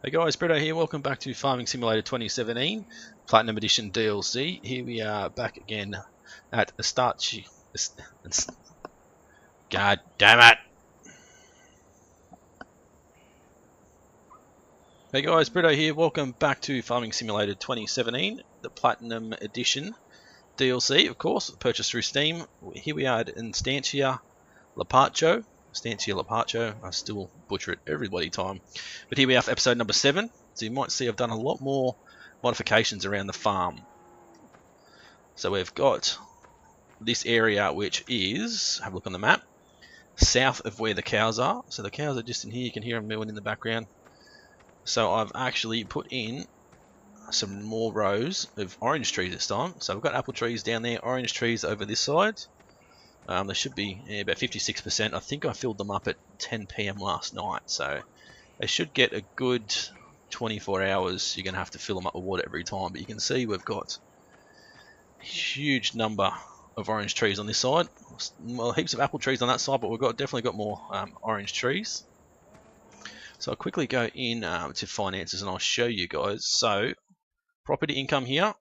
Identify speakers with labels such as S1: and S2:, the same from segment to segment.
S1: Hey guys, Brito here. Welcome back to Farming Simulator 2017 Platinum Edition DLC. Here we are back again at Estancia. God damn it! Hey guys, Brito here. Welcome back to Farming Simulator 2017, the Platinum Edition DLC, of course, purchased through Steam. Here we are at Estancia Lapacho. Estancia Lapacho. I still butcher it every bloody time. But here we are for episode number 7. So you might see I've done a lot more modifications around the farm. So we've got this area which is, have a look on the map, south of where the cows are. So the cows are just in here, you can hear them mooing in the background. So I've actually put in some more rows of orange trees this time. So we've got apple trees down there, orange trees over this side. There should be about 56%. I think I filled them up at 10 PM last night. So they should get a good 24 hours. You're going to have to fill them up with water every time. But you can see we've got a huge number of orange trees on this side. Well, heaps of apple trees on that side, but we've definitely got more orange trees. So I'll quickly go in to finances and I'll show you guys. So property income here.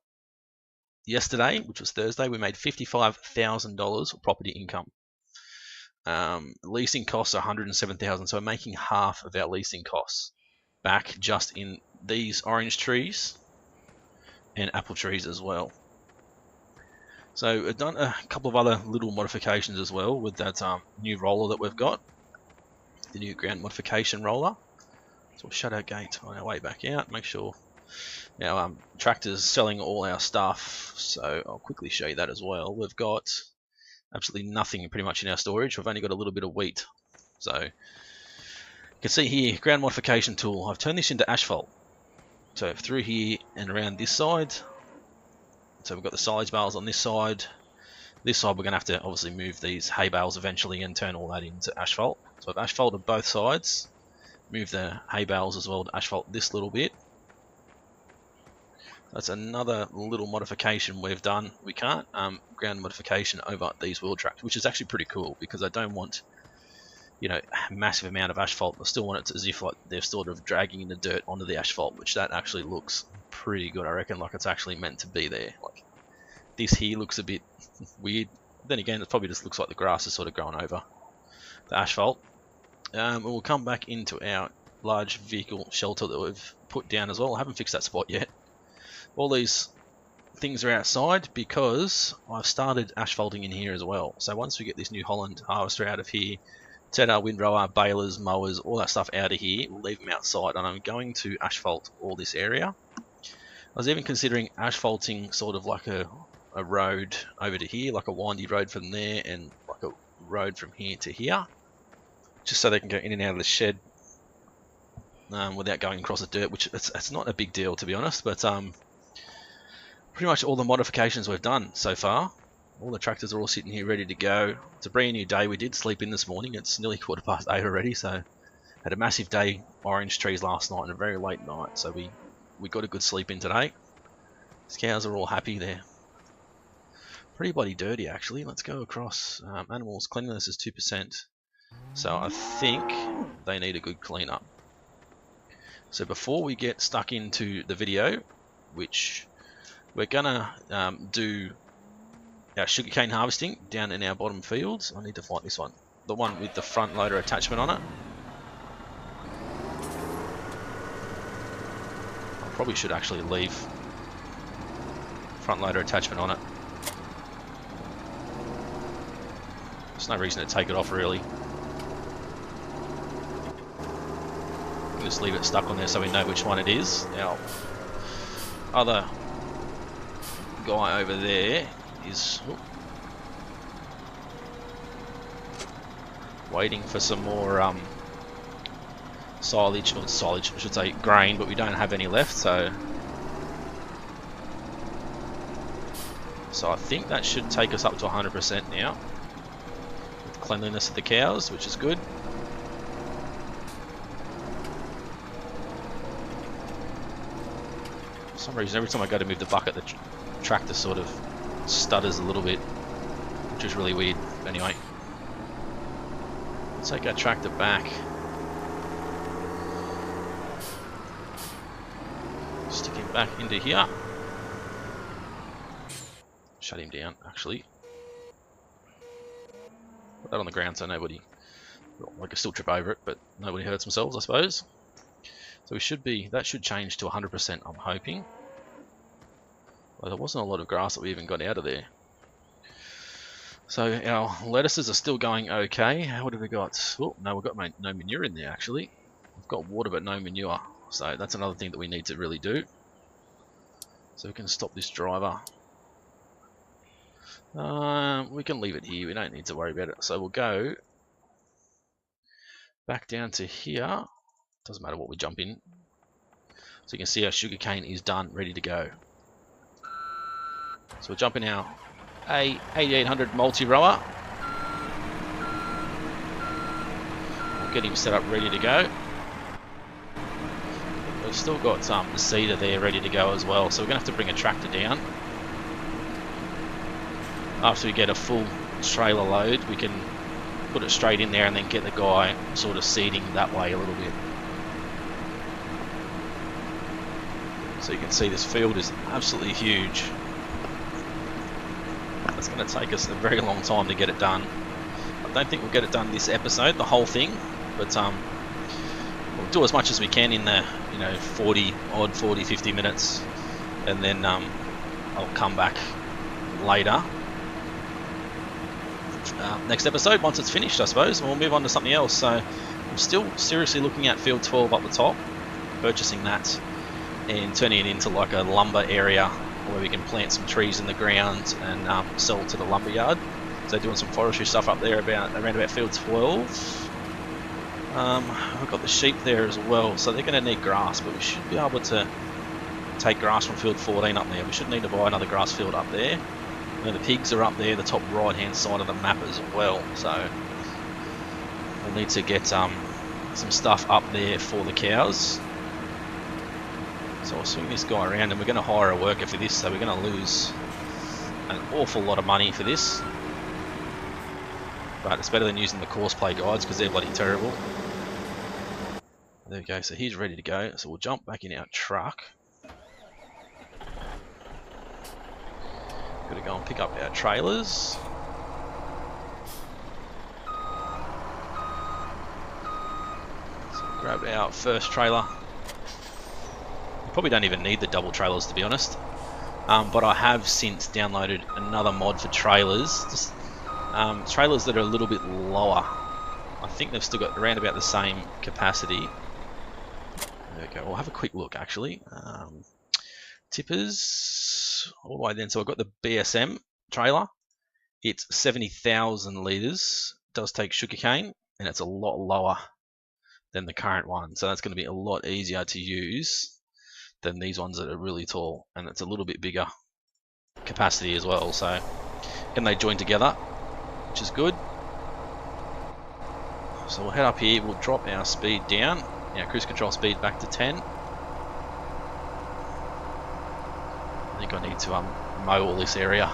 S1: Yesterday, which was Thursday, we made $55,000 property income. Leasing costs are $107,000, so we're making half of our leasing costs back just in these orange trees and apple trees as well. So we've done a couple of other little modifications as well with that new roller that we've got, the new ground modification roller. So we'll shut our gate on our way back out, make sure our tractor's selling all our stuff, so I'll quickly show you that as well. We've got absolutely nothing pretty much in our storage. We've only got a little bit of wheat. So you can see here, ground modification tool. I've turned this into asphalt. So through here and around this side. So we've got the silage bales on this side. This side we're going to have to obviously move these hay bales eventually and turn all that into asphalt. So I've asphalted both sides. Move the hay bales as well to asphalt this little bit. That's another little modification we've done. We can't ground modification over these wheel tracks, which is actually pretty cool because I don't want, you know, a massive amount of asphalt. I still want it as if like they're sort of dragging in the dirt onto the asphalt, which that actually looks pretty good. I reckon like it's actually meant to be there. Like this here looks a bit weird. Then again, it probably just looks like the grass is sort of growing over the asphalt. We'll come back into our large vehicle shelter that we've put down as well. I haven't fixed that spot yet. All these things are outside because I've started asphalting in here as well. So once we get this New Holland harvester out of here, set our windrower, balers, mowers, all that stuff out of here, we'll leave them outside and I'm going to asphalt all this area. I was even considering asphalting sort of like a road over to here, like a windy road from there and like a road from here to here, just so they can go in and out of the shed without going across the dirt, which it's not a big deal to be honest, but pretty much all the modifications we've done so far. All the tractors are all sitting here ready to go. It's a brand new day. We did sleep in this morning. It's nearly 8:15 already, so had a massive day, orange trees last night and a very late night, so we got a good sleep in today. These cows are all happy. They're pretty bloody dirty actually. Let's go across. Animals cleanliness is 2%, so I think they need a good clean up. So before we get stuck into the video, which we're gonna do our sugarcane harvesting down in our bottom fields. I need to find this one, the one with the front loader attachment on it. I probably should actually leave front loader attachment on it. There's no reason to take it off really. Just leave it stuck on there so we know which one it is. Our other guy over there is waiting for some more silage, or silage I should say, grain, but we don't have any left, so I think that should take us up to 100% now with cleanliness of the cows, which is good. For some reason every time I go to move the bucket the tractor sort of stutters a little bit, which is really weird. Anyway, let's take our tractor back. back into here. Shut him down, actually. Put that on the ground so nobody, well, I can still trip over it, but nobody hurts themselves, I suppose. So we should be, that should change to 100%, I'm hoping. Well, there wasn't a lot of grass that we even got out of there. So our lettuces are still going okay. What have we got? Oh, no, we've got no manure in there, actually. We've got water but no manure. So that's another thing that we need to really do. So we can stop this driver. We can leave it here. We don't need to worry about it. So we'll go back down to here. Doesn't matter what we jump in. So you can see our sugarcane is done, ready to go. So we'll jump in our A8800 multi-rower. We'll get him set up, ready to go. We've still got the seeder there ready to go as well, so we're going to have to bring a tractor down. After we get a full trailer load, we can put it straight in there and then get the guy sort of seeding that way a little bit. So you can see this field is absolutely huge. It's going to take us a very long time to get it done. I don't think we'll get it done this episode, the whole thing, but we'll do as much as we can in the 40-50 minutes, and then I'll come back later. Next episode, once it's finished, I suppose, and we'll move on to something else. So I'm still seriously looking at field 12 up the top, purchasing that and turning it into like a lumber area where we can plant some trees in the ground and sell to the lumber yard. So doing some forestry stuff up there around about field 12. We've got the sheep there as well, so they're going to need grass, but we should be able to take grass from field 14 up there. We shouldn't need to buy another grass field up there. The pigs are up there, the top right hand side of the map as well, so we'll need to get some stuff up there for the cows. So I'll swing this guy around, and we're going to hire a worker for this, so we're going to lose an awful lot of money for this, but it's better than using the course play guides because they're bloody terrible. There we go, so he's ready to go, so we'll jump back in our truck. Got to go and pick up our trailers. So grab our first trailer. You probably don't even need the double trailers, to be honest. But I have since downloaded another mod for trailers. Just trailers that are a little bit lower. I think they've still got around about the same capacity. There we go. We'll have a quick look actually. Tippers, all the way then. So I've got the BSM trailer. It's 70,000 litres. Does take sugarcane, and it's a lot lower than the current one. So that's going to be a lot easier to use than these ones that are really tall, and it's a little bit bigger capacity as well. So, and they join together, which is good. So we'll head up here. We'll drop our speed down, our cruise control speed back to 10. I think I need to mow all this area,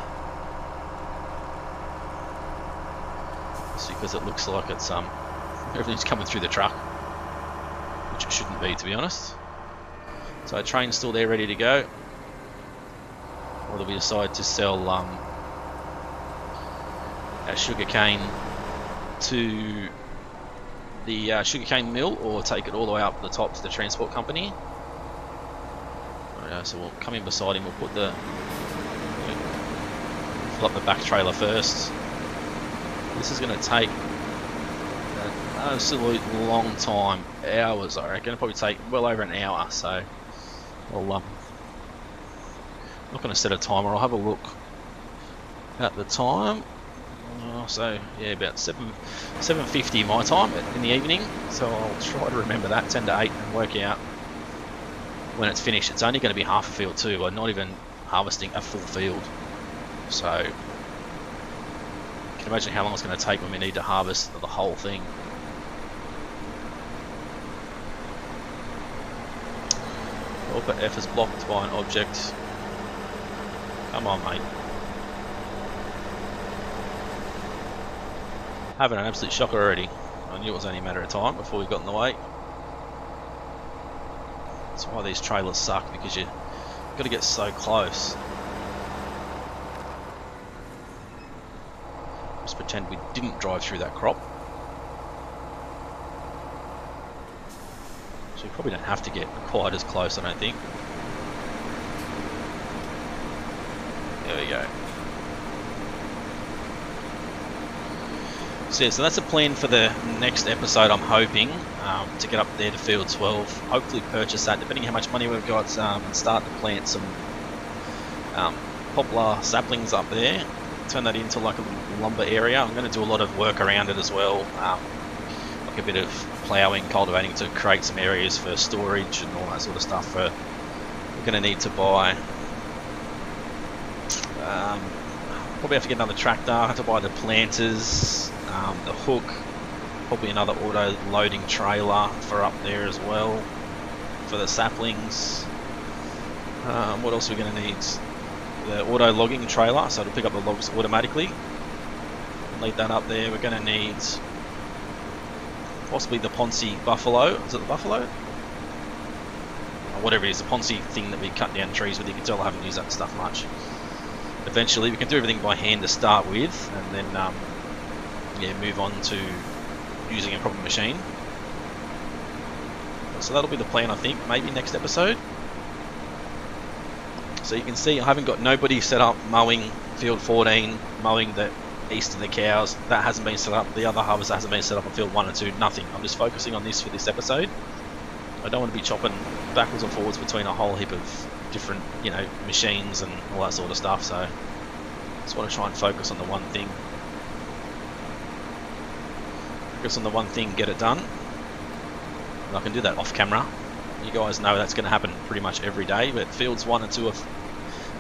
S1: just because it looks like it's everything's coming through the truck, which it shouldn't be, to be honest. So our train's still there ready to go. Whether we decide to sell our sugarcane to the sugarcane mill or take it all the way up the top to the transport company. So we'll come in beside him, we'll put the fill up the back trailer first. This is going to take an absolute long time, hours I reckon. It'll probably take well over an hour, so I'm not going to set a timer. I'll have a look at the time. So yeah, about 7:50 my time in the evening, so I'll try to remember that 10 to 8 and work out when it's finished. It's only going to be half a field too. I'm not even harvesting a full field, so you can imagine how long it's going to take when we need to harvest the whole thing. But F is blocked by an object. Come on, mate. Having an absolute shocker already. I knew it was only a matter of time before we got in the way. That's why these trailers suck, because you got to get so close. Just pretend we didn't drive through that crop. So we probably don't have to get quite as close, I don't think. There we go. So, yeah, so that's a plan for the next episode. I'm hoping to get up there to field 12, hopefully purchase that, depending how much money we've got, and start to plant some poplar saplings up there, turn that into like a lumber area. I'm going to do a lot of work around it as well, like a bit of ploughing, cultivating to create some areas for storage and all that sort of stuff. We're going to need to buy, probably have to get another tractor, have to buy the planters, the hook, probably another auto loading trailer for up there as well for the saplings. What else are we going to need? The auto logging trailer, so it'll pick up the logs automatically. Leave that up there. We're going to need possibly the Ponzi buffalo. Is it the buffalo? Or whatever it is, the Ponzi thing that we cut down trees with. You can tell I haven't used that stuff much. Eventually we can do everything by hand to start with, and then yeah, move on to using a proper machine. So that'll be the plan, I think, maybe next episode. So you can see I haven't got nobody set up mowing field 14, mowing the east of the cows. That hasn't been set up. The other harvest hasn't been set up on field 1 and 2, nothing. I'm just focusing on this for this episode. I don't want to be chopping backwards and forwards between a whole heap of different, you know, machines and all that sort of stuff. So I just want to try and focus on the one thing. Focus on the one thing, get it done. And I can do that off camera. You guys know that's going to happen pretty much every day, but fields 1 and 2 are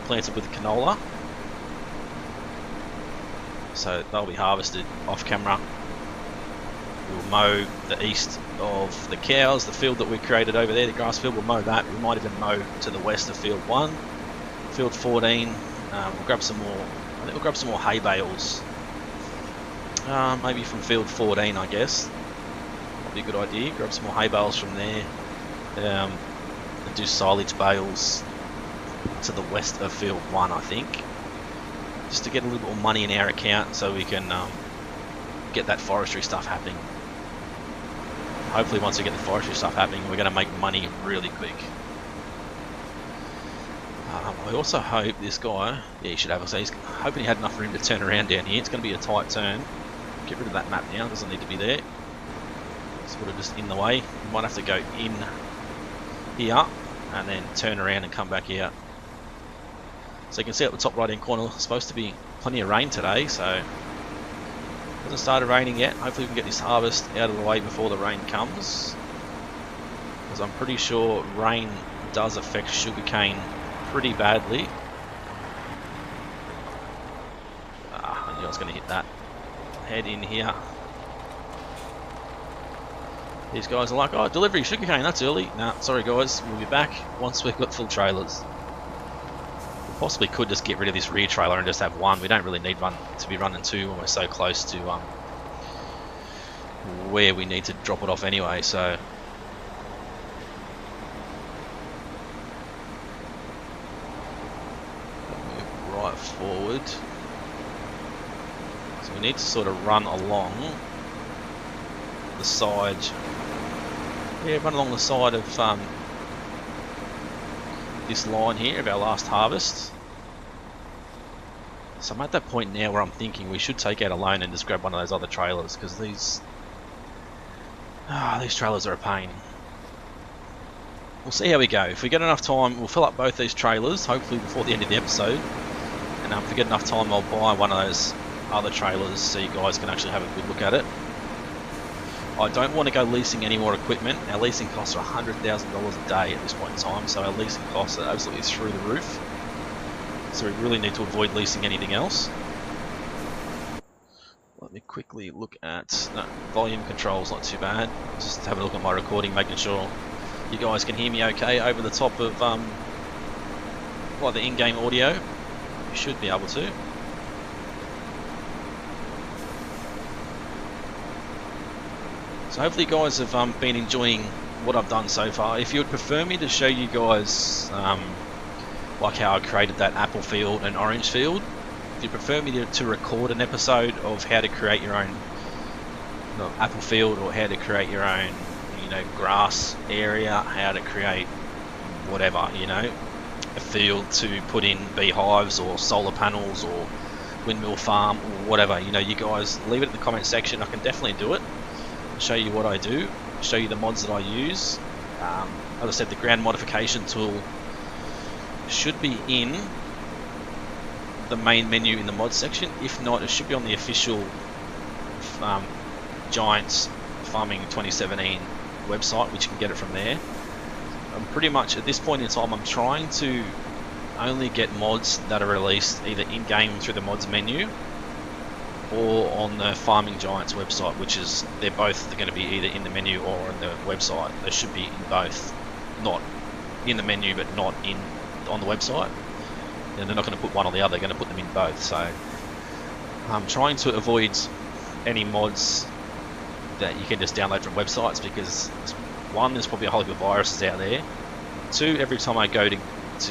S1: planted with canola. So they'll be harvested off camera. We'll mow the east of the cows, the field that we created over there, the grass field, we'll mow that. We might even mow to the west of field 1. Field 14, we'll grab some more, I think we'll grab some more hay bales. Maybe from field 14, I guess. That'd be a good idea. Grab some more hay bales from there. And do silage bales to the west of field 1, I think. Just to get a little bit more money in our account so we can get that forestry stuff happening. Hopefully once we get the forestry stuff happening, we're going to make money really quick. I also hope this guy, yeah, he should have, so he's hoping he had enough room to turn around down here. It's going to be a tight turn. Get rid of that map now, it doesn't need to be there. Sort of just in the way. You might have to go in here and then turn around and come back here. So you can see at the top right hand corner, it's supposed to be plenty of rain today, so it hasn't started raining yet. Hopefully we can get this harvest out of the way before the rain comes, because I'm pretty sure rain does affect sugarcane pretty badly. I knew I was going to hit that. Head in here. These guys are like, oh, delivery sugarcane, that's early. Nah, sorry guys, we'll be back once we've got full trailers. We possibly could just get rid of this rear trailer and just have one. We don't really need one to be running two when we're so close to where we need to drop it off anyway, so. Move right forward. So we need to sort of run along the side. Yeah, run along the side of this line here of our last harvest. So I'm at that point now where I'm thinking we should take out a loan and just grab one of those other trailers, because these trailers are a pain. We'll see how we go. If we get enough time, we'll fill up both these trailers, hopefully before the end of the episode. And if we get enough time, I'll buy one of those other trailers so you guys can actually have a good look at it. I don't want to go leasing any more equipment. Our leasing costs are $100,000 a day at this point in time, so our leasing costs are absolutely through the roof. So we really need to avoid leasing anything else. Let me quickly look at... No, volume control's not too bad. Just have a look at my recording, making sure you guys can hear me okay over the top of well, the in-game audio. You should be able to. So hopefully you guys have been enjoying what I've done so far. If you would prefer me to show you guys like how I created that apple field and orange field. If you prefer me to record an episode of how to create your own apple field, or how to create your own, you know, grass area, how to create whatever, you know, a field to put in beehives or solar panels or windmill farm or whatever, you know, you guys leave it in the comment section. I can definitely do it, show you what I do, show you the mods that I use. As I said, the ground modification tool should be in the main menu in the mod section. If not, it should be on the official Giants Farming 2017 website, which you can get it from there. I'm pretty much at this point in time, I'm trying to only get mods that are released either in-game through the mods menu or on the Farming Giants website, which is, they're both going to be either in the menu or on the website. They should be in both, not in the menu but not in on the website. And they're not going to put one or the other, they're going to put them in both. So I'm trying to avoid any mods that you can just download from websites, because one, there's probably a whole heap of viruses out there. Two, every time I go to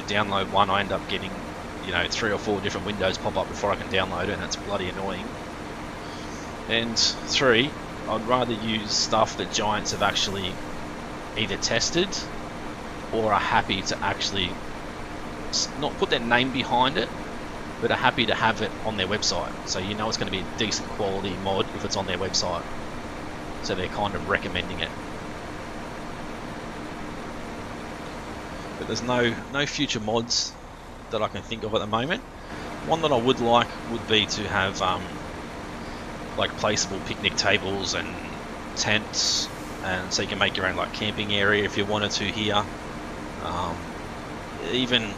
S1: download one, I end up getting, you know, 3 or 4 different windows pop up before I can download it, and that's bloody annoying. And 3, I'd rather use stuff that Giants have actually either tested or are happy to actually not put their name behind it, but are happy to have it on their website. So you know it's going to be a decent quality mod if it's on their website. So they're kind of recommending it. But there's no future mods that I can think of at the moment. One that I would like would be to have like placeable picnic tables and tents, and so you can make your own like camping area if you wanted to here. Even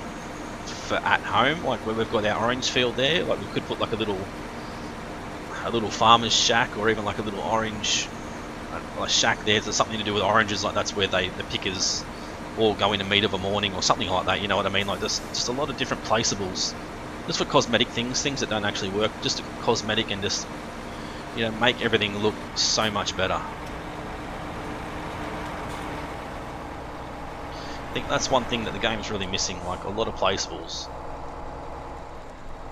S1: for at home, like where we've got our orange field there, like we could put like a little farmer's shack, or even like a little orange shack there. There's something to do with oranges, like that's where the pickers all go in to meet of a morning or something like that, you know what I mean? Like there's just a lot of different placeables, just for cosmetic things that don't actually work, just cosmetic, and just, you know, make everything look so much better. I think that's one thing that the game's really missing, like a lot of placeables,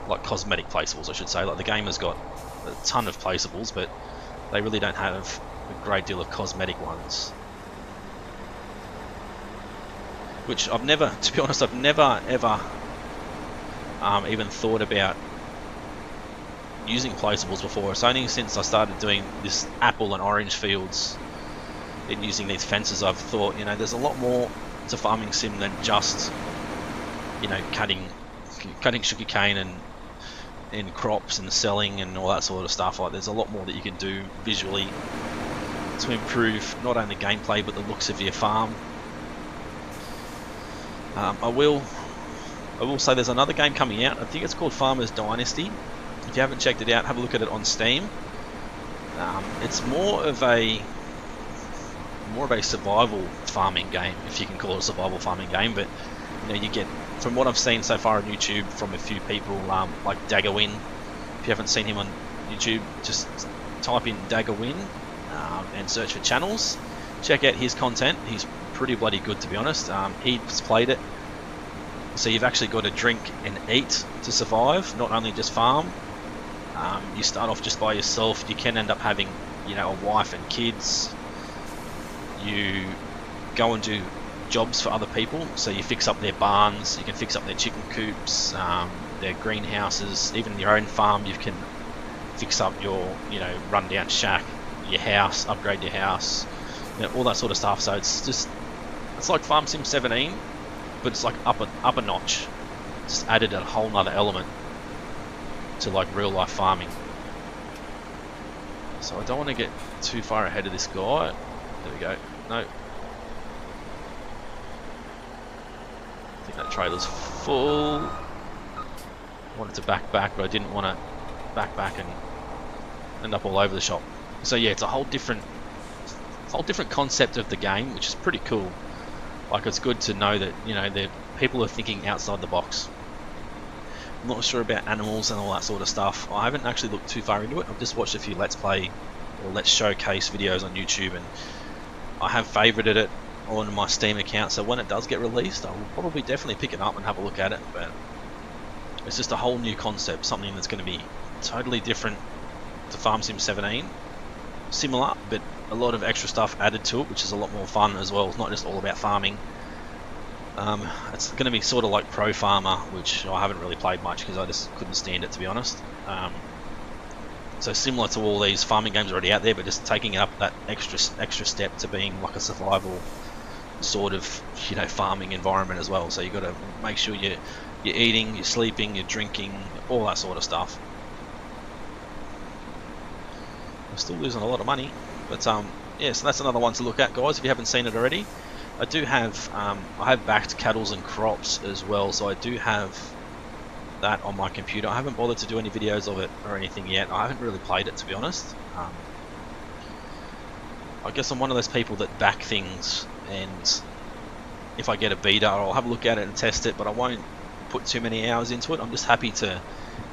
S1: like cosmetic placeables I should say. Like the game has got a ton of placeables, but they really don't have a great deal of cosmetic ones. Which I've never, to be honest, I've never ever even thought about using placeables before. It's only since I started doing this apple and orange fields and using these fences I've thought, you know, there's a lot more to farming sim than just, you know, cutting sugarcane and crops and selling and all that sort of stuff. Like there's a lot more that you can do visually to improve not only gameplay but the looks of your farm. I will say there's another game coming out. I think it's called Farmer's Dynasty. If you haven't checked it out, have a look at it on Steam. It's more of a survival farming game, if you can call it a survival farming game. But you know, you get, from what I've seen so far on YouTube from a few people, like Daggerwin. If you haven't seen him on YouTube, just type in Daggerwin and search for channels. Check out his content. He's pretty bloody good, to be honest. He's played it, so you've actually got to drink and eat to survive, not only just farm. You start off just by yourself. You can end up having, you know, a wife and kids. You go and do jobs for other people, so you fix up their barns, you can fix up their chicken coops, their greenhouses, even your own farm. You can fix up your, you know, rundown shack, your house, upgrade your house, you know, all that sort of stuff. So it's like Farm Sim 17, but it's like up a notch. Just added a whole nother element to like real life farming. So I don't want to get too far ahead of this guy. There we go. No. I think that trailer's full. I wanted to back, but I didn't want to back and end up all over the shop. So yeah, it's a whole different concept of the game, which is pretty cool. Like, it's good to know that, you know, that people are thinking outside the box. I'm not sure about animals and all that sort of stuff. I haven't actually looked too far into it. I've just watched a few Let's Play or Let's Showcase videos on YouTube, and I have favorited it on my Steam account, so when it does get released, I will probably definitely pick it up and have a look at it. But it's just a whole new concept, something that's going to be totally different to Farm Sim 17. Similar, but a lot of extra stuff added to it, which is a lot more fun as well. It's not just all about farming. It's going to be sort of like Pro Farmer, which I haven't really played much because I just couldn't stand it, to be honest. So similar to all these farming games already out there, but just taking it up that extra step to being like a survival sort of, you know, farming environment as well. So you got to make sure you're eating, you're sleeping, you're drinking, all that sort of stuff. I'm still losing a lot of money, but yeah, so that's another one to look at, guys, if you haven't seen it already. I do have I have backed Cattles and Crops as well, so I do have that on my computer. I haven't bothered to do any videos of it or anything yet. I haven't really played it, to be honest. I guess I'm one of those people that back things, and if I get a beta, I'll have a look at it and test it, but I won't put too many hours into it. I'm just happy to,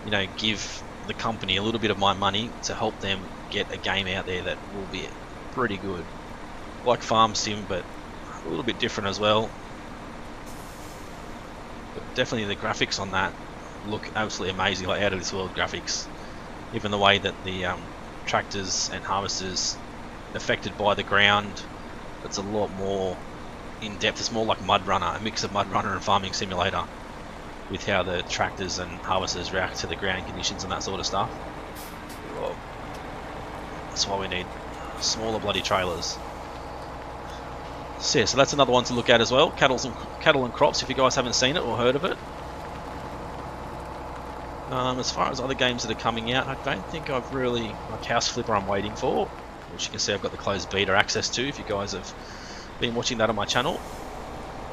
S1: you know, give the company a little bit of my money to help them get a game out there that will be pretty good, like Farm Sim, but a little bit different as well. But definitely the graphics on that look absolutely amazing, like out of this world graphics. Even the way that the tractors and harvesters affected by the ground, it's a lot more in depth. It's more like Mud Runner, a mix of Mud Runner and Farming Simulator, with how the tractors and harvesters react to the ground conditions and that sort of stuff. Whoa. That's why we need smaller bloody trailers. So yeah, so that's another one to look at as well. Cattle and Crops, if you guys haven't seen it or heard of it. As far as other games that are coming out, I don't think I've really, like House Flipper I'm waiting for, which you can see I've got the closed beta access to if you guys have been watching that on my channel.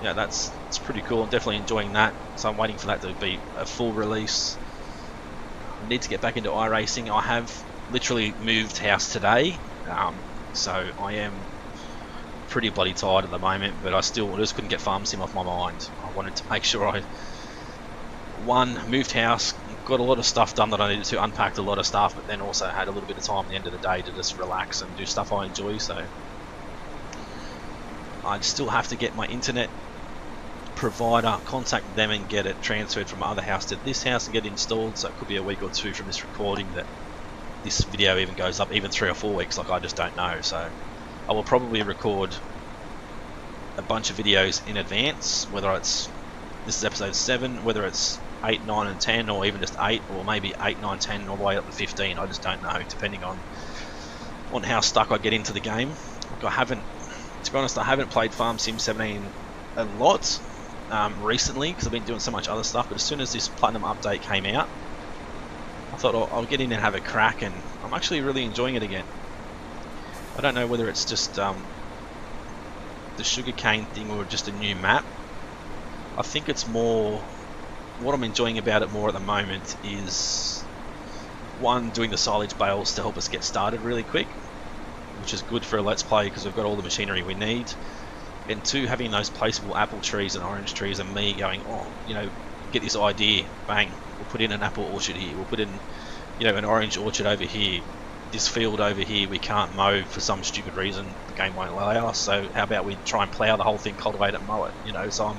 S1: Yeah, it's pretty cool. I'm definitely enjoying that, so I'm waiting for that to be a full release. I need to get back into iRacing. I have literally moved house today, so I am pretty bloody tired at the moment, but I just couldn't get Farm Sim off my mind. I wanted to make sure I, one, moved house, got a lot of stuff done that I needed to, unpacked a lot of stuff, but then also had a little bit of time at the end of the day to just relax and do stuff I enjoy. So I still have to get my internet provider, contact them and get it transferred from my other house to this house and get it installed. So it could be a week or two from this recording that this video even goes up, even 3 or 4 weeks, like I just don't know. So I will probably record a bunch of videos in advance, whether it's, this is episode 7, whether it's 8, 9 and 10, or even just 8, or maybe 8, 9, 10 all the way up to 15. I just don't know, depending on how stuck I get into the game. Like, I haven't, to be honest, I haven't played Farm Sim 17 a lot recently because I've been doing so much other stuff, but as soon as this Platinum update came out, I thought I'll get in and have a crack, and I'm actually really enjoying it again. I don't know whether it's just the sugarcane thing or just a new map. I think it's more, what I'm enjoying about it more at the moment is, one, doing the silage bales to help us get started really quick, which is good for a Let's Play because we've got all the machinery we need. And 2, having those placeable apple trees and orange trees, and me going, oh, you know, get this idea, bang, we'll put in an apple orchard here, we'll put in, you know, an orange orchard over here, this field over here we can't mow for some stupid reason, the game won't allow us, so how about we try and plough the whole thing, cultivate it, mow it, you know. So I'm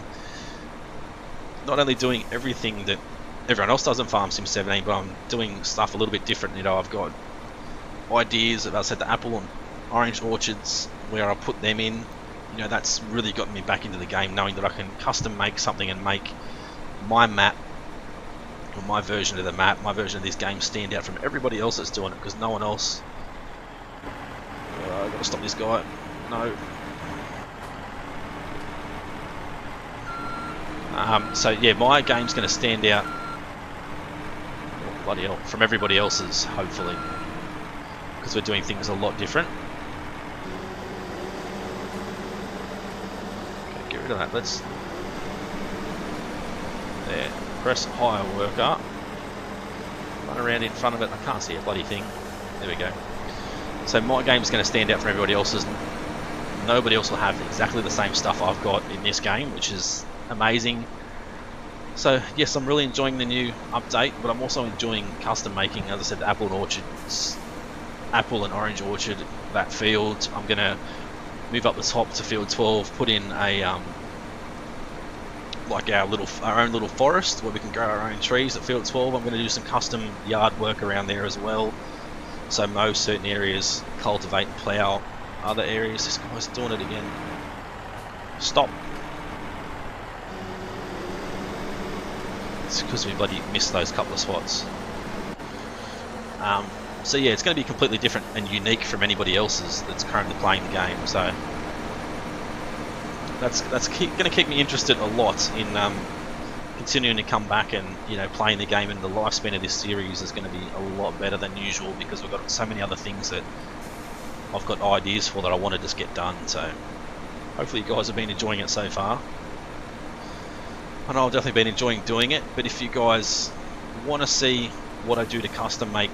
S1: not only doing everything that everyone else does in Farm Sim 17, but I'm doing stuff a little bit different. You know, I've got ideas about, say, the apple and orange orchards, where I put them in. You know, that's really gotten me back into the game, knowing that I can custom make something and make my map, or my version of the map, my version of this game stand out from everybody else that's doing it, because no one else. I've got to stop this guy. No. So yeah, my game's going to stand out, oh, bloody hell, from everybody else's, hopefully, because we're doing things a lot different. Okay, get rid of that. Let's, there, press hire worker, run around in front of it. I can't see a bloody thing. There we go. So my game's going to stand out from everybody else's. Nobody else will have exactly the same stuff I've got in this game, which is amazing. So yes, I'm really enjoying the new update, but I'm also enjoying custom making, as I said, the apple and orange orchard, that field. I'm gonna move up the top to field 12, put in a like our own little forest where we can grow our own trees at field 12. I'm going to do some custom yard work around there as well. So mow certain areas, cultivate and plough other areas. This guy's doing it again. Stop. It's because we bloody missed those couple of spots. So yeah, it's going to be completely different and unique from anybody else's that's currently playing the game. So that's going to keep me interested a lot in continuing to come back and, you know, playing the game. And the lifespan of this series is going to be a lot better than usual because we've got so many other things that I've got ideas for that I want to just get done. So hopefully you guys have been enjoying it so far. I know I've definitely been enjoying doing it, but if you guys want to see what I do to custom make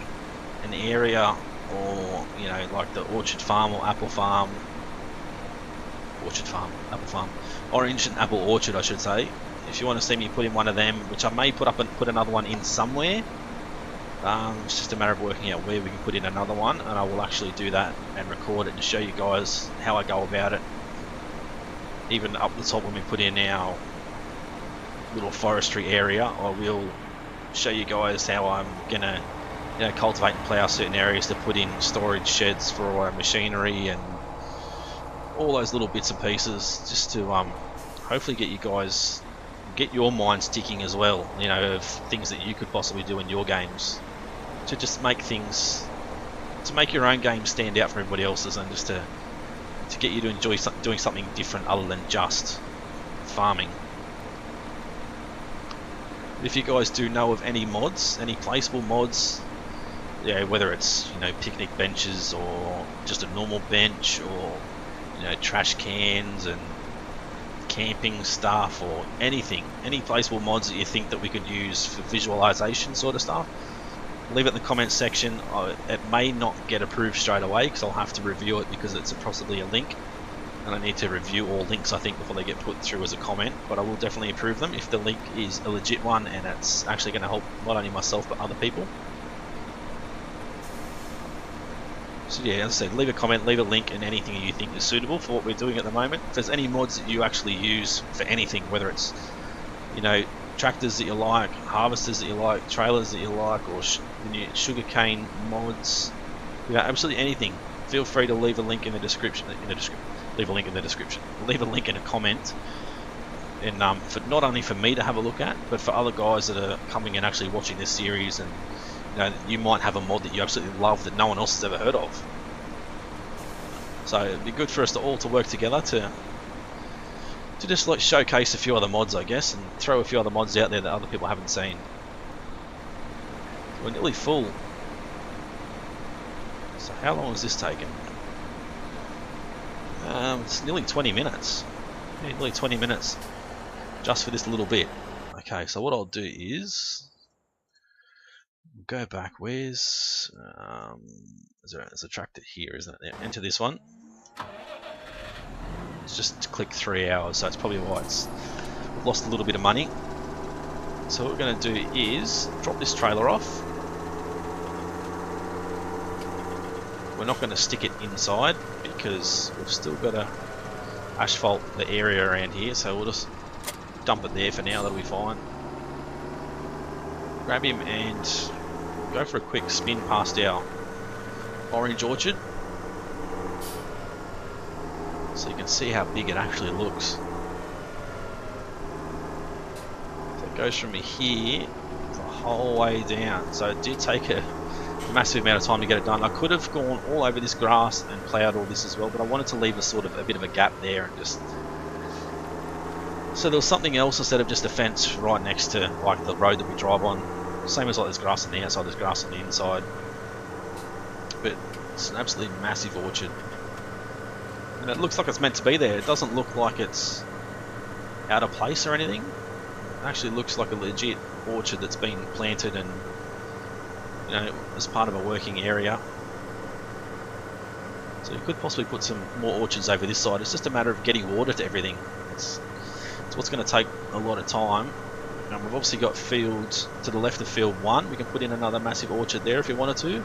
S1: an area, or, you know, like the orchard farm or apple farm, orange and apple orchard I should say, if you want to see me put in one of them, which I may put another one in somewhere, it's just a matter of working out where we can put in another one, and I will actually do that and record it and show you guys how I go about it. Even up the top when we put in our little forestry area, I will show you guys how I'm gonna, you know, cultivate and plough certain areas to put in storage sheds for all our machinery and all those little bits and pieces, just to hopefully get your minds ticking as well, you know, of things that you could possibly do in your games to just make things, to make your own game stand out from everybody else's, and just to get you to enjoy doing something different other than just farming. If you guys do know of any mods, any placeable mods, yeah, whether it's, you know, picnic benches or just a normal bench, or, you know, trash cans and camping stuff, or anything, any placeable mods that you think that we could use for visualization sort of stuff, leave it in the comments section. It may not get approved straight away because I'll have to review it because it's possibly a link, and I need to review all links I think before they get put through as a comment, but I will definitely approve them if the link is a legit one and it's actually going to help not only myself but other people. So yeah, as I said, leave a comment, leave a link, and anything you think is suitable for what we're doing at the moment. If there's any mods that you actually use for anything, whether it's, you know, tractors that you like, harvesters that you like, trailers that you like, or sugarcane mods, you know, absolutely anything, feel free to leave a link in the description. Leave a link in the description. Leave a link in a comment, and for not only for me to have a look at, but for other guys that are coming and actually watching this series, and, you know, you might have a mod that you absolutely love that no one else has ever heard of. So it'd be good for us to all work together to just like showcase a few other mods, I guess, and throw a few other mods out there that other people haven't seen. We're nearly full. So how long has this taken? It's nearly 20 minutes. Yeah, nearly 20 minutes just for this little bit. Okay, so what I'll do is go back. Where's there's a tractor here, isn't it? Yeah, enter this one. It's just click 3 hours, so it's probably why it's lost a little bit of money. So what we're going to do is drop this trailer off. We're not going to stick it inside because we've still got to asphalt the area around here, so we'll just dump it there for now. That'll be fine. Grab him and go for a quick spin past our orange orchard so you can see how big it actually looks. So it goes from here the whole way down, so it did take a massive amount of time to get it done. I could have gone all over this grass and ploughed all this as well, but I wanted to leave a sort of a bit of a gap there, and just so there was something else instead of just a fence right next to like the road that we drive on. Same as like there's grass on the outside, there's grass on the inside, but it's an absolutely massive orchard, and it looks like it's meant to be there. It doesn't look like it's out of place or anything. It actually looks like a legit orchard that's been planted and, you know, as part of a working area. So you could possibly put some more orchards over this side. It's just a matter of getting water to everything. It's what's going to take a lot of time. And we've obviously got fields to the left of field 1. We can put in another massive orchard there if we wanted to.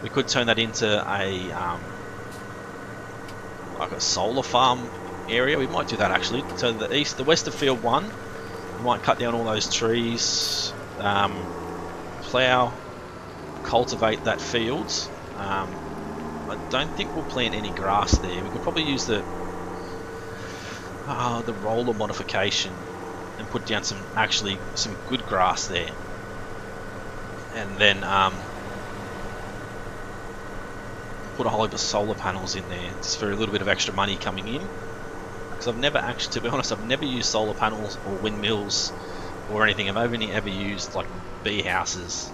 S1: We could turn that into a like a solar farm area. We might do that actually. So the west of field 1, we might cut down all those trees, plough, cultivate that field. I don't think we'll plant any grass there. We could probably use the roller modification and put down some good grass there, and then put a whole heap of solar panels in there just for a little bit of extra money coming in. Because I've never actually, to be honest, I've never used solar panels or windmills or anything. I've only ever used like bee houses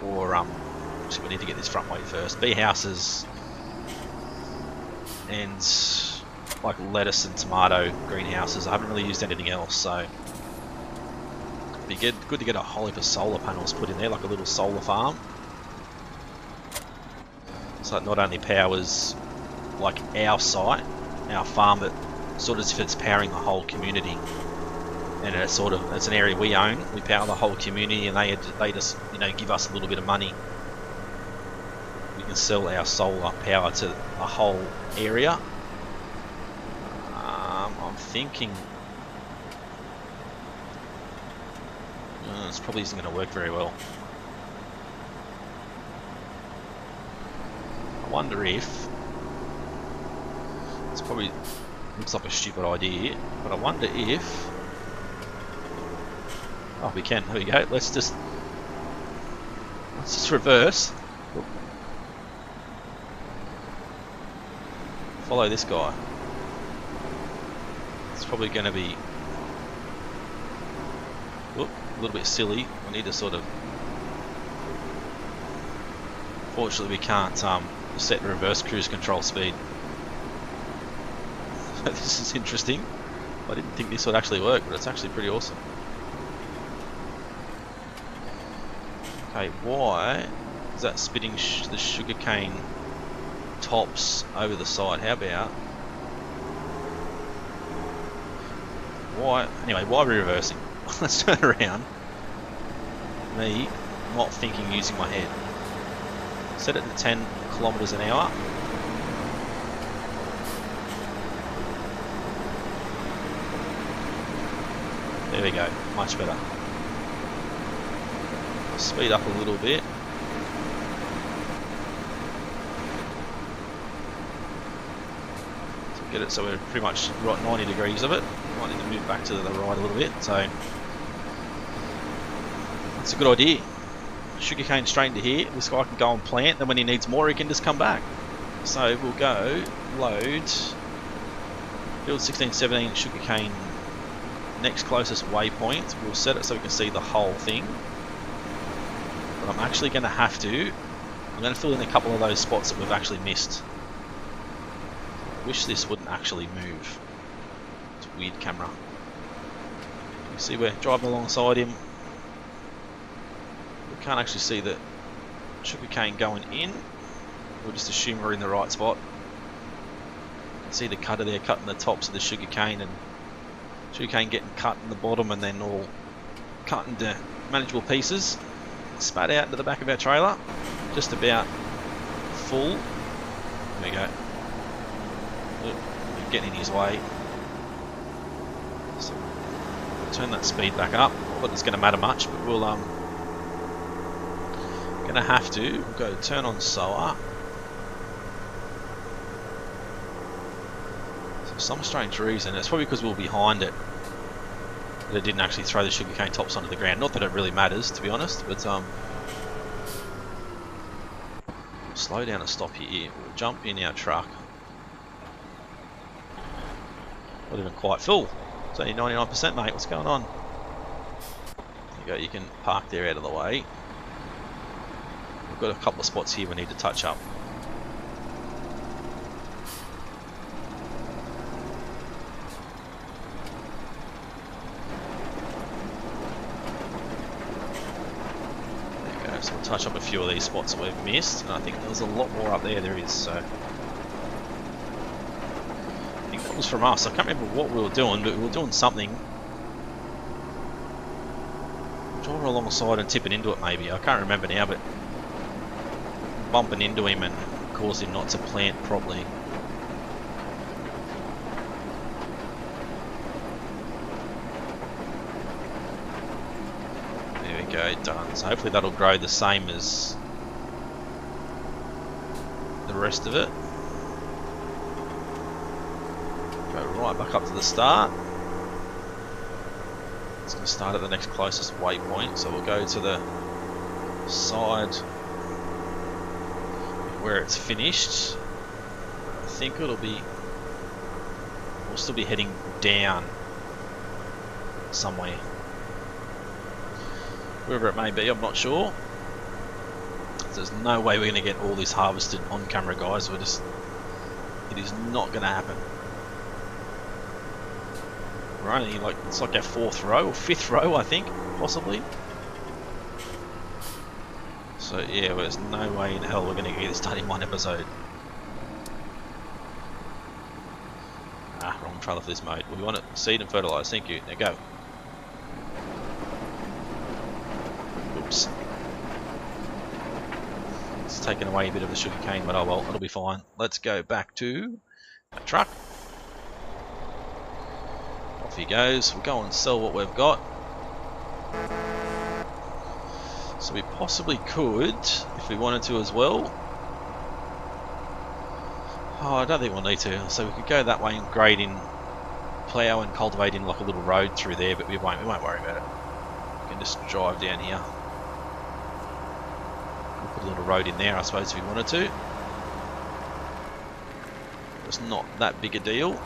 S1: or actually we need to get this front weight first. Bee houses and like lettuce and tomato greenhouses. I haven't really used anything else, so it'd be good to get a whole heap of solar panels put in there, like a little solar farm. So it not only powers like our site, our farm, but sort of as if it's powering the whole community. And it's an area we own. We power the whole community, and they just give us a little bit of money. We can sell our solar power to a whole area. I'm thinking this probably isn't going to work very well. I wonder if it's probably looks like a stupid idea, but I wonder if we can. There we go. Let's just reverse. Follow this guy. It's probably going to be a little bit silly. We need to sort of. Fortunately, we can't set reverse cruise control speed. This is interesting. I didn't think this would actually work, but it's actually pretty awesome. Okay, why is that spitting the sugarcane tops over the side? How about why? Anyway, why are we reversing? Let's turn around. Me not thinking, using my head. Set it to 10 kilometers an hour. There we go, much better. Speed up a little bit. So get it so we're pretty much right 90 degrees of it. Might need to move back to the right a little bit. So that's a good idea. Sugarcane straight into here. This guy can go and plant. Then when he needs more, he can just come back. So we'll go load field 1617 sugarcane. Next closest waypoint. We'll set it so we can see the whole thing. But I'm actually going to I'm going to fill in a couple of those spots that we've actually missed. I wish this wouldn't actually move. It's a weird camera. You see we're driving alongside him. We can't actually see the sugarcane going in. We'll just assume we're in the right spot. You can see the cutter there cutting the tops of the sugarcane, and sugarcane getting cut in the bottom and then all cut into manageable pieces. Spat out into the back of our trailer. Just about full. There we go. We're getting in his way. So we'll turn that speed back up. Not that it's going to matter much, but we'll going to have to. We'll go turn on sower. For some strange reason, it's probably because we were behind it, that it didn't actually throw the sugarcane tops onto the ground. Not that it really matters, to be honest, but slow down and stop here. We'll jump in our truck. Not even quite full. It's only 99%, mate. What's going on? There you go. You can park there out of the way. We've got a couple of spots here we need to touch up. So we'll touch up a few of these spots that we've missed, and I think there's a lot more up there. There is, so I think that was from us. I can't remember what we were doing, but we were doing something. Driving alongside and tipping into it, maybe. I can't remember now, but bumping into him and caused him not to plant properly. go, done. So hopefully that'll grow the same as the rest of it. Go right back up to the start. It's going to start at the next closest waypoint, so we'll go to the side where it's finished. I think it'll be, we'll still be heading down somewhere. Wherever it may be, I'm not sure. There's no way we're going to get all this harvested on camera, guys. It is not going to happen. We're only like, it's like our 4th row or 5th row, I think, possibly. So yeah, there's no way in hell we're going to get this done in one episode. Ah, wrong trailer for this mode. We want it seed and fertilise. Thank you. Now go. Oops. It's taken away a bit of the sugar cane, but oh well, it'll be fine. Let's go back to the truck. Off he goes. We'll go and sell what we've got. So we possibly could, if we wanted to as well. Oh, I don't think we'll need to. So we could go that way and grade in, plough and cultivate in like a little road through there, but we won't worry about it. We can just drive down here. We'll put a little road in there, I suppose, if we wanted to. It's not that big a deal.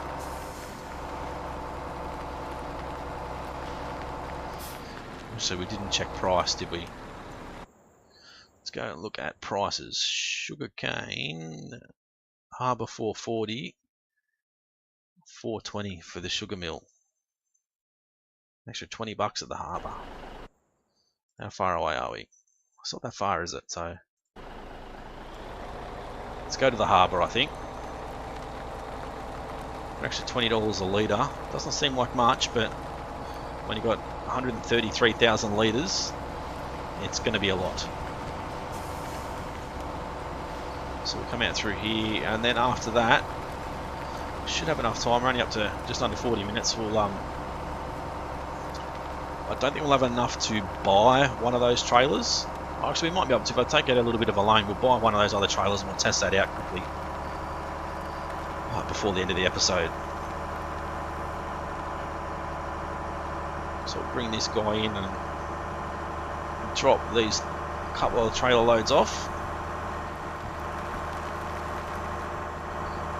S1: So we didn't check price, did we? Let's go and look at prices. Sugarcane, Harbour 440, 420 for the sugar mill. An extra $20 at the harbour. How far away are we? It's not that far, is it? So let's go to the harbour, I think. An extra $20 a litre. Doesn't seem like much, but when you've got 133,000 litres, it's going to be a lot. So we'll come out through here, and then after that, should have enough time. We're only up to just under 40 minutes. We'll I don't think we'll have enough to buy one of those trailers. Actually, we might be able to. If I take out a little bit of a loan, we'll buy one of those other trailers and we'll test that out quickly before the end of the episode. So we'll bring this guy in and drop these couple of trailer loads off.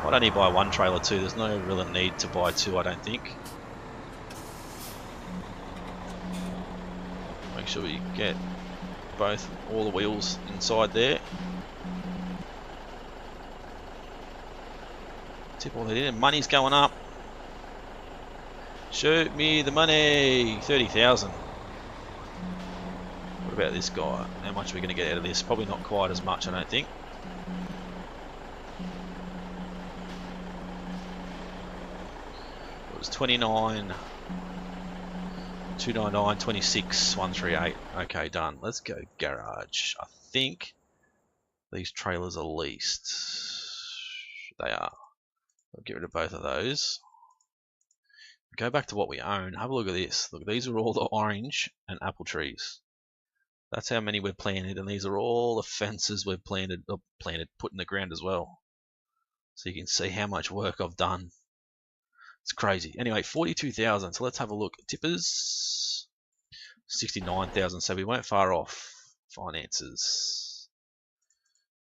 S1: I'd only buy one trailer too. There's no real need to buy two, I don't think. Make sure we get all the wheels inside there. Tip all that in, and money's going up. Show me the money. 30,000. What about this guy? How much are we going to get out of this? Probably not quite as much, I don't think. It was 29, 299, 26, 138. Okay, done. Let's go garage. I think these trailers are leased. They are. I'll get rid of both of those. Go back to what we own. Have a look at this. Look, these are all the orange and apple trees. That's how many we've planted, and these are all the fences we've put in the ground as well. So you can see how much work I've done. It's crazy. Anyway, 42,000. So let's have a look. Tippers, 69,000. So we weren't far off. Finances.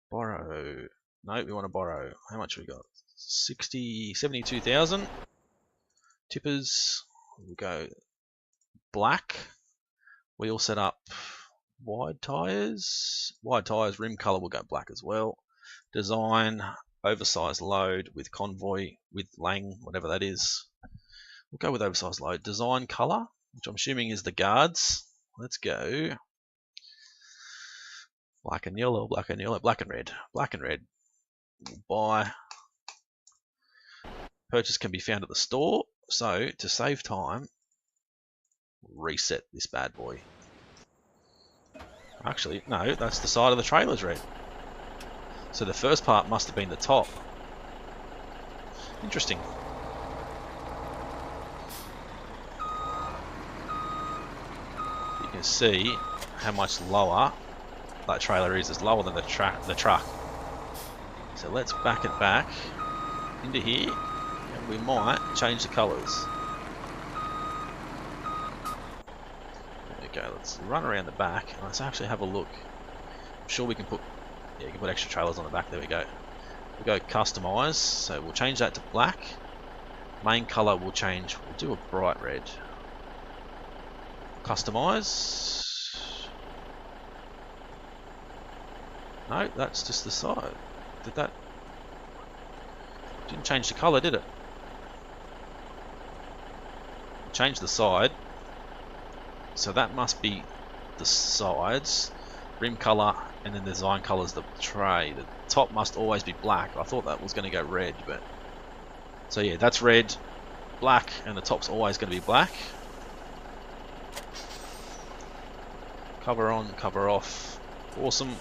S1: Borrow. No, we want to borrow. How much we got? 72,000. Tippers. We'll go black. Wheel set up. Wide tires. Wide tires. Rim color will go black as well. Design. Oversized load with convoy, with Lang, whatever that is. We'll go with oversized load. Design color, which I'm assuming is the guards. Let's go. Black and yellow, black and yellow, black and red. Black and red. We'll buy. Purchase can be found at the store. So, to save time, reset this bad boy. Actually, no, that's the side of the trailer's red. So the first part must have been the top. Interesting. You can can see how much lower that trailer is. It's lower than the truck. So let's back it back into here, and we might change the colours. There we go. Let's run around the back and let's actually have a look. I'm sure we can put, yeah, you can put extra trailers on the back. There we go. We go customize, so we'll change that to black. Main color will change, we'll do a bright red. Customize. No, that's just the side. Did that? Didn't change the color, did it? Change the side. So that must be the sides. Rim color, and then the design color is the tray. The top must always be black. I thought that was going to go red, but so yeah, that's red, black, and the top's always going to be black. Cover on, cover off. Awesome.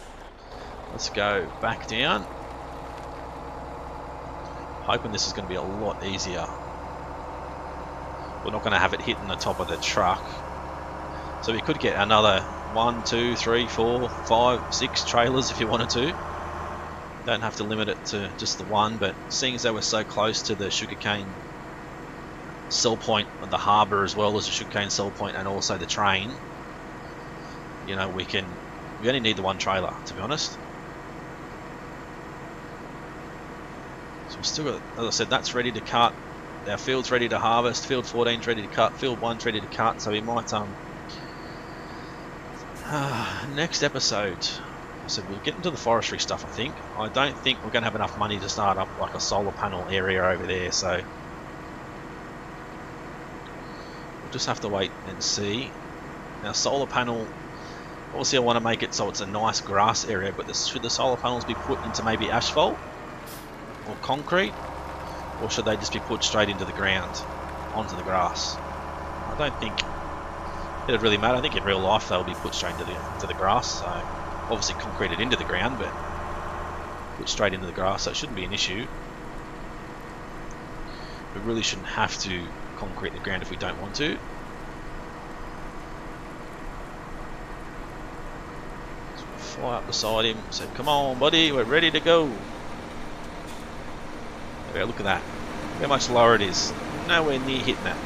S1: Let's go back down. Hoping this is going to be a lot easier. We're not going to have it hitting the top of the truck. So we could get another 1, 2, 3, 4, 5, 6 trailers if you wanted to. Don't have to limit it to just the one, but seeing as though we're so close to the sugarcane sell point of the harbour, as well as the sugarcane sell point and also the train, you know, we only need the one trailer, to be honest. So we've still got, as I said, that's ready to cut. Our field's ready to harvest. Field 14's ready to cut. Field 1's ready to cut. So we might next episode, so we'll get into the forestry stuff. I don't think we're going to have enough money to start up like a solar panel area over there, so we'll just have to wait and see. Now, solar panel, obviously I want to make it so it's a nice grass area, but should the solar panels be put into maybe asphalt or concrete, or should they just be put straight into the ground, onto the grass? I don't think it'd really matter. I think in real life they'll be put straight into the grass, so obviously concreted into the ground, but put straight into the grass, so it shouldn't be an issue. We really shouldn't have to concrete the ground if we don't want to. So we'll fly up beside him, say, come on buddy, we're ready to go. There we go, look at that. How much lower it is. Nowhere near hitting that.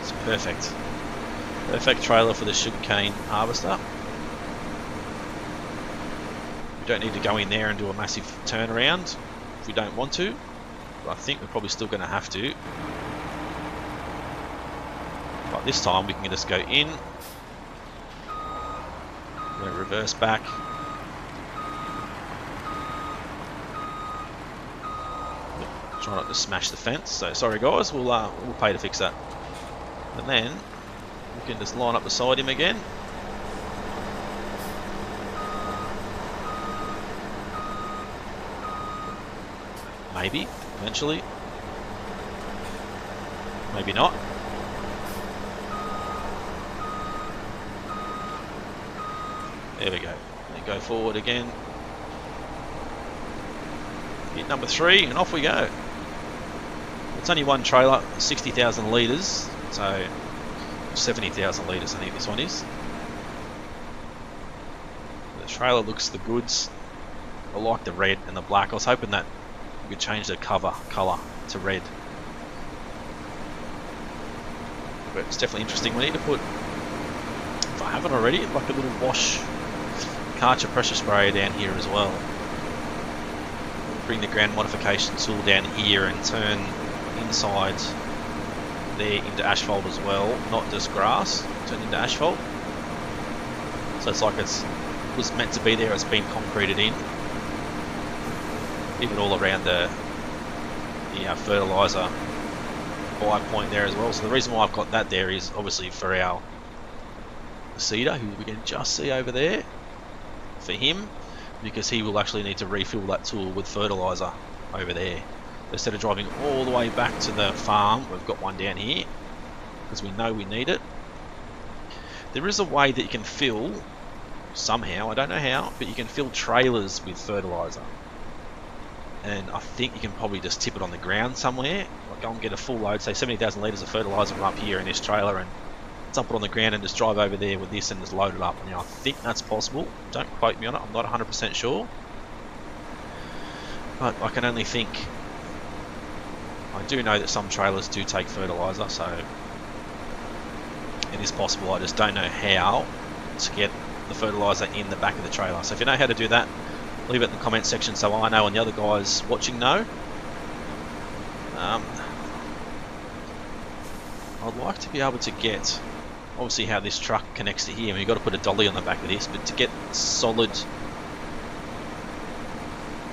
S1: It's perfect. Perfect trailer for the sugarcane harvester. We don't need to go in there and do a massive turnaround if we don't want to, but I think we're probably still going to have to. But this time we can just go in, we're going to reverse back, try not to smash the fence. So sorry guys, we'll pay to fix that. And then we can just line up beside him again. Maybe, eventually. Maybe not. There we go. Then go forward again. Hit number 3 and off we go. It's only one trailer, 60,000 litres, so 70,000 litres I think this one is. The trailer looks the goods. I like the red and the black. I was hoping that we could change the cover colour to red. But it's definitely interesting. We need to put, if I haven't already, like a little wash Karcher pressure sprayer down here as well. Bring the ground modification tool down here and turn inside there into asphalt as well, not just grass, turn into asphalt. So it's like it was meant to be there, it's been concreted in. Even all around the fertiliser buy point there as well. So the reason why I've got that there is obviously for our seeder, who we can just see over there, for him, because he will actually need to refill that tool with fertiliser over there. Instead of driving all the way back to the farm, we've got one down here because we know we need it. There is a way that you can fill, somehow, I don't know how, but you can fill trailers with fertiliser. And I think you can probably just tip it on the ground somewhere. Like go and get a full load, say 70,000 litres of fertiliser up here in this trailer, and dump it on the ground and just drive over there with this and just load it up. Now I think that's possible. Don't quote me on it. I'm not 100% sure. But I can only think. I do know that some trailers do take fertiliser, so it is possible. I just don't know how to get the fertiliser in the back of the trailer. So if you know how to do that, leave it in the comment section so I know and the other guys watching know. I'd like to be able to get, obviously how this truck connects to here, I mean, you've got to put a dolly on the back of this, but to get solid,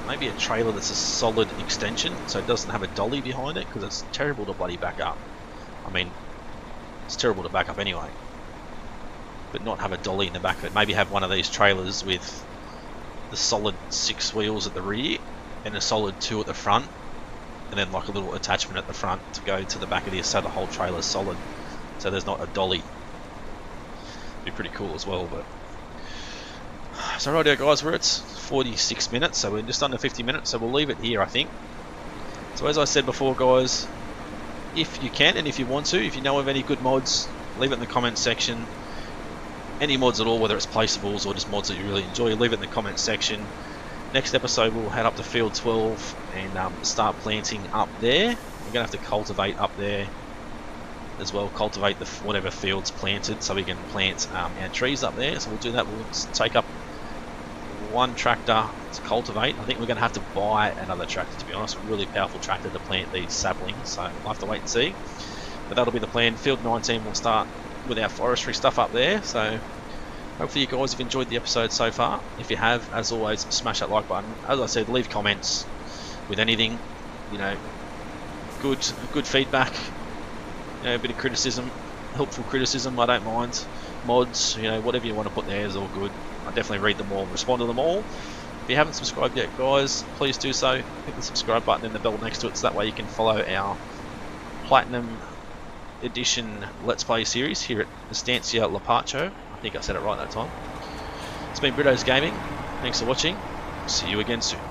S1: maybe a trailer that's a solid extension, so it doesn't have a dolly behind it, because it's terrible to bloody back up. I mean, it's terrible to back up anyway, but not have a dolly in the back of it. Maybe have one of these trailers with the solid 6 wheels at the rear and a solid 2 at the front, and then like a little attachment at the front to go to the back of this, so the whole trailer is solid, so there's not a dolly. Be pretty cool as well. But so right here guys, we're at 46 minutes, so we're just under 50 minutes, so we'll leave it here I think. So as I said before guys, if you can and if you want to, if you know of any good mods, leave it in the comment section. Any mods at all, whether it's placeables or just mods that you really enjoy, leave it in the comment section. Next episode we'll head up to field 12 and start planting up there. We're going to have to cultivate up there as well, cultivate the whatever field's planted so we can plant our trees up there. So we'll do that. We'll take up one tractor to cultivate. I think we're going to have to buy another tractor, to be honest, a really powerful tractor to plant these saplings, so we'll have to wait and see. But that'll be the plan. Field 19 will start with our forestry stuff up there. So hopefully you guys have enjoyed the episode so far. If you have, as always, smash that like button. As I said, leave comments with anything, you know, good feedback, you know, a bit of criticism, helpful criticism, I don't mind. Mods, you know, whatever you want to put there is all good. I definitely read them all and respond to them all. If you haven't subscribed yet guys, please do so. Hit the subscribe button and the bell next to it, so that way you can follow our Platinum Edition Let's Play series here at Estancia Lapacho. I think I said it right that time. It's been Brito's Gaming. Thanks for watching. See you again soon.